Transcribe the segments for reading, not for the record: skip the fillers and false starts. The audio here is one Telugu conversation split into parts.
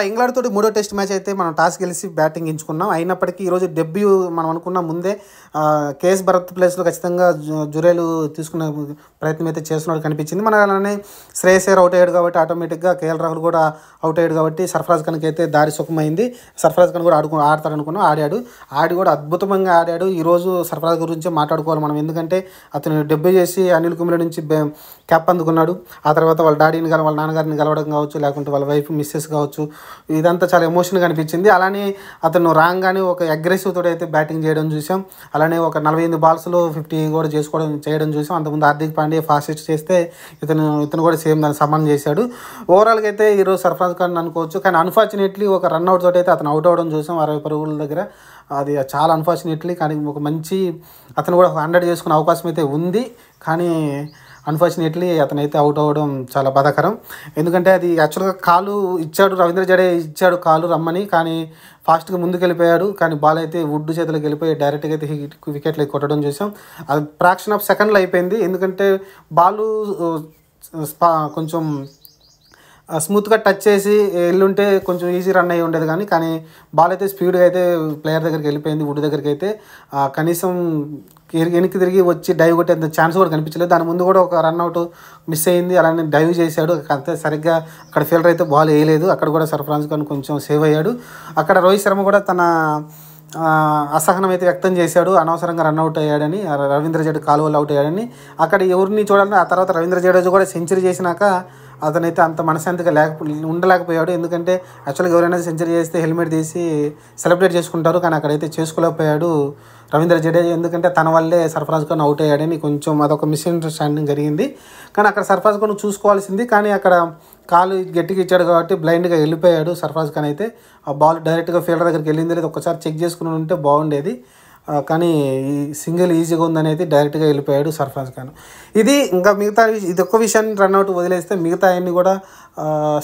ఇంగ్లాండ్ తోటి మూడో టెస్ట్ మ్యాచ్ అయితే మనం టాస్ గెలిచి బ్యాటింగ్ ఎంచుకున్నాం. అయినప్పటికీ ఈరోజు డెబ్యూ మనం అనుకున్న ముందే కేఎస్ భరత్ ప్లేస్లో ఖచ్చితంగా జురేలు తీసుకునే ప్రయత్నం అయితే చేస్తున్నట్టు కనిపించింది. మన అలానే శ్రేయస్ అయ్యర్ అవుట్ అయ్యాడు కాబట్టి ఆటోమేటిక్గా కేఎల్ రాహుల్ కూడా అవుట్ అయ్యాడు కాబట్టి సర్ఫరాజ్ ఖాన్కి అయితే దారి సుఖమైంది. సర్ఫరాజ్ ఖాన్ కూడా ఆడతాడు అనుకున్నాం, ఆడి కూడా అద్భుతంగా ఆడాడు. ఈరోజు సర్ఫరాజ్ గురించి మాట్లాడుకోవాలి మనం, ఎందుకంటే అతను డెబ్యూ చేసి అనిల్ కుంబ్లే నుంచి క్యాప్ అందుకున్నాడు. ఆ తర్వాత వాళ్ళ వాళ్ళ నాన్నగారిని గెలవడం కావచ్చు, లేకుంటే వాళ్ళ వైఫ్ మిస్సెస్ కావచ్చు, ఇదంతా చాలా ఎమోషన్గా అనిపించింది. అలానే అతను రాగానే ఒక అగ్రెసివ్ తోటి అయితే బ్యాటింగ్ చేయడం చూసాం. అలానే ఒక 48 బాల్స్లో 50 కూడా చేయడం చూసాం. అంతకుముందు హార్దిక్ పాండ్యా ఫాస్టెస్ట్ చేస్తే ఇతను కూడా సేమ్ దాన్ని సమానం చేశాడు. ఓవరాల్గా అయితే ఈరోజు సర్ఫరాజ్ ఖాన్ అనుకోవచ్చు. కానీ అన్ఫార్చునేట్లీ ఒక రన్అట్ తోటి అయితే అతను అవుట్ అవ్వడం చూసాం 60 పరుగుల దగ్గర. అది చాలా అన్ఫార్చునేట్లీ. కానీ ఒక మంచి అతను కూడా 100 చేసుకునే అవకాశం అయితే ఉంది. కానీ అన్ఫార్చునేట్లీ అతనైతే అవుట్ అవ్వడం చాలా బాధాకరం. ఎందుకంటే అది యాక్చువల్గా కాలు ఇచ్చాడు, రవీంద్ర జడేజా ఇచ్చాడు కాలు రమ్మని, కానీ ఫాస్ట్గా ముందుకు వెళ్ళిపోయాడు. కానీ బాల్ అయితే వుడ్ చేతిలోకి వెళ్ళిపోయి డైరెక్ట్గా అయితే వికెట్లు కొట్టడం చూసాం. అది ఫ్రాక్షన్ ఆఫ్ సెకండ్లో అయిపోయింది. ఎందుకంటే బాలు కొంచెం స్మూత్గా టచ్ చేసి వెళ్ళుంటే కొంచెం ఈజీ రన్ అయ్యి ఉండేది. కానీ బాల్ అయితే స్పీడ్గా అయితే ప్లేయర్ దగ్గరికి వెళ్ళిపోయింది, వుడ్ దగ్గరికి అయితే. కనీసం వెనక్కి తిరిగి వచ్చి డైవ్ కొట్టేంత ఛాన్స్ కూడా కనిపించలేదు. దాని ముందు కూడా ఒక రన్అట్ మిస్ అయింది, అలానే డైవ్ చేశాడు. అంతే సరిగ్గా అక్కడ ఫీల్డర్ అయితే బాల్ వేయలేదు. అక్కడ కూడా సర్ఫరాజ్ ఖాన్ కొంచెం సేవ్ అయ్యాడు. అక్కడ రోహిత్ శర్మ కూడా తన అసహనం అయితే వ్యక్తం చేశాడు, అనవసరంగా రన్అట్ అయ్యాడని, రవీంద్ర జడేజా కాలు వల్ల అవుట్ అయ్యాడని. అక్కడ ఎవరిని చూడాలని ఆ తర్వాత రవీంద్ర జడేజా కూడా సెంచరీ చేసినాక అతనైతే అంత మనశాంతిగా ఉండలేకపోయాడు. ఎందుకంటే యాక్చువల్గా ఎవరైనా సెంచరీ చేస్తే హెల్మెట్ తీసి సెలబ్రేట్ చేసుకుంటారు, కానీ అక్కడైతే చేసుకోలేకపోయాడు రవీంద్ర జడేజా. ఎందుకంటే తన వల్లే సర్ఫరాజ్ ఖాన్ అవుట్ అయ్యాడని కొంచెం అదొక మిస్అండర్స్టాండింగ్ జరిగింది. కానీ అక్కడ సర్ఫరాజ్ ఖాన్ చూసుకోవాల్సింది, కానీ అక్కడ కాలు గట్టిగా ఇచ్చాడు కాబట్టి బ్లైండ్గా వెళ్ళిపోయాడు సర్ఫరాజ్ ఖాన్ అయితే. ఆ బాల్ డైరెక్ట్గా ఫీల్డర్ దగ్గరికి వెళ్ళింది లేదు, ఒకసారి చెక్ చేసుకుని ఉంటే బాగుండేది. కానీ ఈ సింగిల్ ఈజీగా ఉందని అయితే డైరెక్ట్గా వెళ్ళిపోయాడు సర్ఫరాజ్ ఖాన్. ఇది ఇంకా మిగతా ఇది ఒక్క విషయాన్ని రన్అట్ వదిలేస్తే మిగతా అన్ని కూడా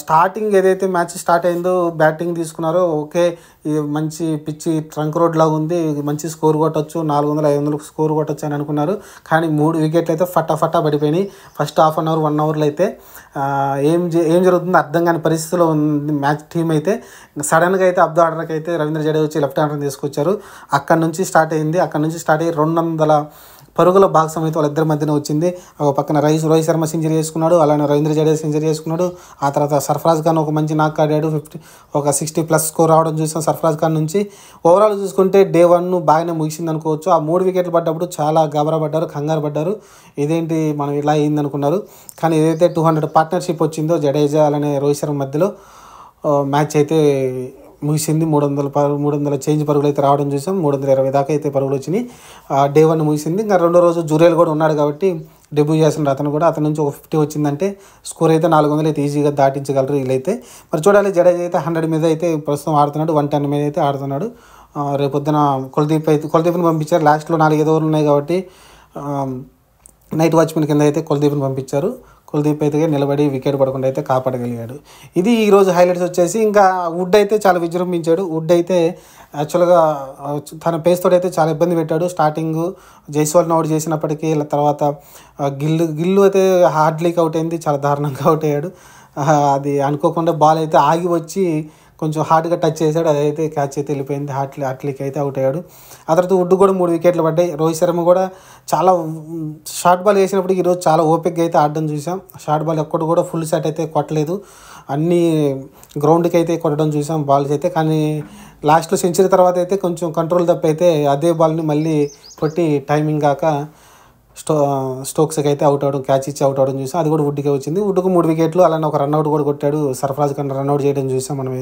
స్టార్టింగ్ ఏదైతే మ్యాచ్ స్టార్ట్ అయిందో బ్యాటింగ్ తీసుకున్నారో ఓకే, ఇది మంచి పిచ్చి ట్రంక్ రోడ్ లాగా ఉంది, మంచి స్కోర్ కొట్టచ్చు, 400-500 స్కోర్ కొట్టచ్చు అని అనుకున్నారు. కానీ 3 వికెట్లు అయితే ఫటాఫటా పడిపోయినాయి. ఫస్ట్ హాఫ్ అన్ అవర్ 1 అవర్లో అయితే ఏం జరుగుతుందో అర్థం కాని పరిస్థితిలో ఉంది మ్యాచ్ టీం అయితే. సడన్గా అయితే అబ్దు ఆర్డర్కి అయితే రవీంద్ర జడేజా వచ్చి లెఫ్ట్ హ్యాండర్ తీసుకొచ్చారు. అక్కడ నుంచి స్టార్ట్ అయ్యి 200 పరుగుల భాగస్వామ్యం అయితే వాళ్ళిద్దరి మధ్యన వచ్చింది. ఒక పక్కన రోహిత్ శర్మ సెంచరీ చేసుకున్నాడు, అలానే రవీంద్ర జడేజా సెంచరీ చేసుకున్నాడు. ఆ తర్వాత సర్ఫరాజ్ ఖాన్ ఒక మంచి నాక్ ఆడాడు, ఒక 60+ స్కోర్ రావడం చూసాం సర్ఫరాజ్ ఖాన్ నుంచి. ఓవరాల్ చూసుకుంటే డే 1 బాగానే ముగిసింది అనుకోవచ్చు. ఆ 3 వికెట్లు పడ్డప్పుడు చాలా గాబరా పడ్డారు, కంగారు పడ్డారు, ఇదేంటి మనం ఇలా అయింది అనుకున్నారు. కానీ ఏదైతే 200 పార్ట్నర్షిప్ వచ్చిందో జడేజా అలానే రోహిత్ శర్మ మధ్యలో మ్యాచ్ అయితే ముగిసింది. 300 చేంజ్ పరుగులు అయితే రావడం చూసాం. 320 దాకా అయితే పరుగులు వచ్చినాయి. డే 1 ముగిసింది. ఇంకా రెండో రోజు జురేల్ కూడా ఉన్నాడు కాబట్టి డెబ్యూ చేస్తున్నారు అతని నుంచి ఒక 50 వచ్చిందంటే స్కోర్ అయితే 400 అయితే ఈజీగా దాటించగలరు వీళ్ళైతే. మరి చూడాలి, జడేజా అయితే 100 మీద అయితే ప్రస్తుతం ఆడుతున్నాడు, 110 మీద అయితే ఆడుతున్నాడు. రేపొద్దున కుల్దీప్ని పంపించారు. లాస్ట్లో 4-5 ఓవర్లు ఉన్నాయి కాబట్టి నైట్ వాచ్మెన్ కింద అయితే కుల్దీప్ని పంపించారు. కుల్దీప్ అయితే నిలబడి వికెట్ పడకుండా అయితే కాపాడగలిగాడు. ఇది ఈరోజు హైలైట్స్ వచ్చేసి. ఇంకా వుడ్ అయితే చాలా విజృంభించాడు. వుడ్ అయితే యాక్చువల్గా తన పేస్ తోటి అయితే చాలా ఇబ్బంది పెట్టాడు. స్టార్టింగ్ జైస్వాల్ని అవుట్ చేసినప్పటికీ తర్వాత గిల్లు అయితే హార్డ్లీకి అవుట్ అయింది, చాలా దారుణంగా అవుట్ అయ్యాడు. అది అనుకోకుండా బాల్ అయితే ఆగి వచ్చి కొంచెం హార్డ్గా టచ్ చేశాడు, అదైతే క్యాచ్ అయితే వెళ్ళిపోయింది. హార్ట్లీకి అయితే అవుట్ అయ్యాడు. ఆ తర్వాత వుడ్ కూడా 3 వికెట్లు పడ్డాయి. రోహిత్ శర్మ కూడా చాలా షార్ట్ బాల్ వేసినప్పుడు ఈరోజు చాలా ఓపిక్గా అయితే ఆడడం చూసాం. షార్ట్ బాల్ ఎక్కడు కూడా ఫుల్ షాట్ అయితే కొట్టలేదు, అన్నీ గ్రౌండ్కి అయితే కొట్టడం చూసాం బాల్స్ అయితే. కానీ లాస్ట్లో సెంచరీ తర్వాత అయితే కొంచెం కంట్రోల్ తప్పి అయితే అదే బాల్ని మళ్ళీ కొట్టి టైమింగ్ కాక స్టోక్స్కి అయితే అవుట్ అవ్వడం, క్యాచ్ ఇచ్చి అవుట్ అవ్వడం చూసాం. అది కూడా వుడ్కే వచ్చింది. వుడ్కు 3 వికెట్లు, అలానే ఒక రన్అట్ కూడా కొట్టాడు. సర్ఫరాజ్ ఖాన్ రన్అట్ చేయడం చూసాం మనం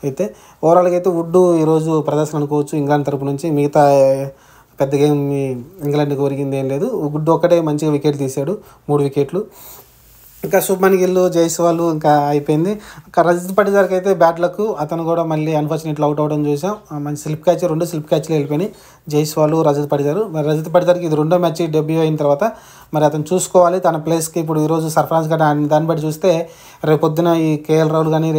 అయితే. ఓవరాల్గా అయితే వుడ్ ఈరోజు ప్రదర్శన అనుకోవచ్చు ఇంగ్లాండ్ తరపు నుంచి. మిగతా పెద్ద గేమ్ ఇంగ్లాండ్కి ఒరిగింది ఏం లేదు. వుడ్ ఒక్కటే మంచిగా వికెట్ తీశాడు, 3 వికెట్లు. ఇంకా శుభ్మన్ గిల్, జైస్వాల్ ఇంకా అయిపోయింది. ఇంకా రజత్ పటిదార్కి అయితే బ్యాట్ లక్, అతను కూడా మళ్ళీ అన్ఫార్చునేట్లీ అవుట్ అవ్వడం చూసాం. మంచి స్లిప్ క్యాచ్, 2 స్లిప్ క్యాచ్లు వెళ్ళిపోయినాయి జైస్వాల్, రజత్ పటిదార్. మరి రజత్ పటిదార్కి ఇది 2వ మ్యాచ్ డెబ్యూ అయిన తర్వాత మరి అతను చూసుకోవాలి తన ప్లేస్కి. ఇప్పుడు ఈరోజు సర్ఫరాజ్ ఖాన్ దాన్ని బట్టి చూస్తే రేపొద్దున ఈ కేఎల్ రాహుల్ కానీ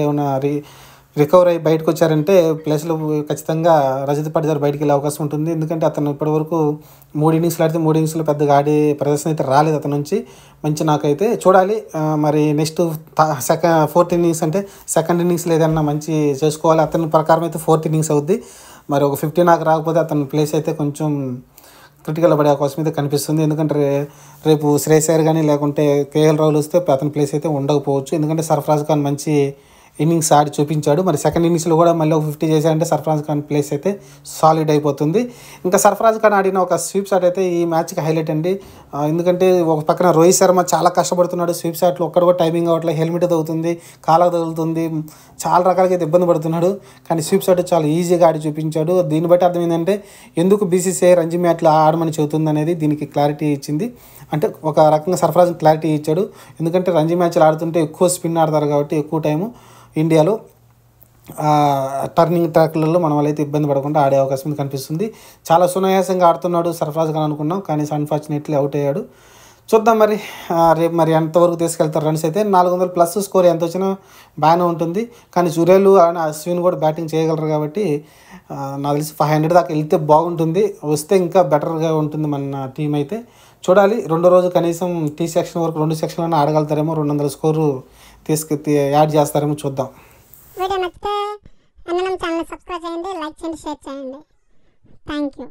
రికవర్ అయ్యి బయటకు వచ్చారంటే ప్లేస్లో ఖచ్చితంగా రజత్ పాటిదార్ బయటికి వెళ్ళే అవకాశం ఉంటుంది. ఎందుకంటే అతను ఇప్పటివరకు 3 ఇన్నింగ్స్లు ఆడితే 3 ఇన్నింగ్స్లో పెద్దగా ఆడే ప్రదర్శన అయితే రాలేదు అతని నుంచి. మంచి నాకైతే చూడాలి. మరి నెక్స్ట్ ఫోర్త్ ఇన్నింగ్స్ అంటే సెకండ్ ఇన్నింగ్స్లో ఏదన్నా మంచి చేసుకోవాలి. అతని ప్రకారం అయితే ఫోర్త్ ఇన్నింగ్స్ అవుద్ది. మరి ఒక 50 నాకు రాకపోతే అతని ప్లేస్ అయితే కొంచెం క్రిటికల్ పడే అవకాశం అయితే కనిపిస్తుంది. ఎందుకంటే రేపు శ్రేయస్ అయ్యర్ కానీ లేకుంటే కేఎల్ రాహుల్ వస్తే అతని ప్లేస్ అయితే ఉండకపోవచ్చు. ఎందుకంటే సర్ఫరాజ్ ఖాన్ మంచి ఇన్నింగ్స్ ఆడి చూపించాడు. మరి సెకండ్ ఇన్నింగ్స్లో కూడా మళ్ళీ ఒక 50 చేశారంటే సర్ఫరాజ్ ఖాన్ ప్లేస్ అయితే సాలిడ్ అయిపోతుంది. ఇంకా సర్ఫరాజ్ ఖాన్ ఆడిన ఒక స్వీప్ షాట్ అయితే ఈ మ్యాచ్కి హైలైట్ అండి. ఎందుకంటే ఒక పక్కన రోహిత్ శర్మ చాలా కష్టపడుతున్నాడు. స్వీప్ షాట్లు ఒక్కడ కూడా టైమింగ్ అవ్వట్లేదు. హెల్మెట్ తగులుతుంది, కాళ్ళకు తగులుతుంది, చాలా రకాలుగా అయితే ఇబ్బంది పడుతున్నాడు. కానీ స్వీప్ షాట్ చాలా ఈజీగా ఆడి చూపించాడు. దీన్ని బట్టి అర్థం ఏంటంటే ఎందుకు బీసీసీఐ రంజీ మ్యాచ్లో ఆడమని చెబుతుంది అనేది దీనికి క్లారిటీ ఇచ్చింది. అంటే ఒక రకంగా సర్ఫరాజ్ క్లారిటీ ఇచ్చాడు. ఎందుకంటే రంజీ మ్యాచ్లు ఆడుతుంటే ఎక్కువ స్పిన్ ఆడతారు కాబట్టి ఎక్కువ టైము ఇండియాలో టర్నింగ్ ట్రాక్లలో మన వాళ్ళైతే ఇబ్బంది పడకుండా ఆడే అవకాశం కనిపిస్తుంది. చాలా సునాయాసంగా ఆడుతున్నాడు సర్ఫరాజ్ ఖాన్ అనుకున్నాం, కానీ అన్ఫార్చునేట్లీ అవుట్ అయ్యాడు. చూద్దాం మరి రేపు మరి ఎంతవరకు తీసుకెళ్తారు రన్స్ అయితే. 400+ స్కోర్ ఎంత వచ్చినా బాగానే ఉంటుంది. కానీ జురేలు అండ్ అశ్విన్ కూడా బ్యాటింగ్ చేయగలరు కాబట్టి నాకు తెలిసి 500 దాకా వెళ్తే బాగుంటుంది. వస్తే ఇంకా బెటర్గా ఉంటుంది మన టీం అయితే. చూడాలి. రెండో రోజు కనీసం టీ సెక్షన్ వరకు 2 సెక్షన్లను ఆడగలుగుతారేమో, 200 స్కోరు యాడ్ చేస్తారేమో చూద్దాం. వీడియో నచ్చితే ఛానల్ సబ్స్క్రైబ్ చేయండి, లైక్ చేయండి, షేర్ చేయండి. Thank you.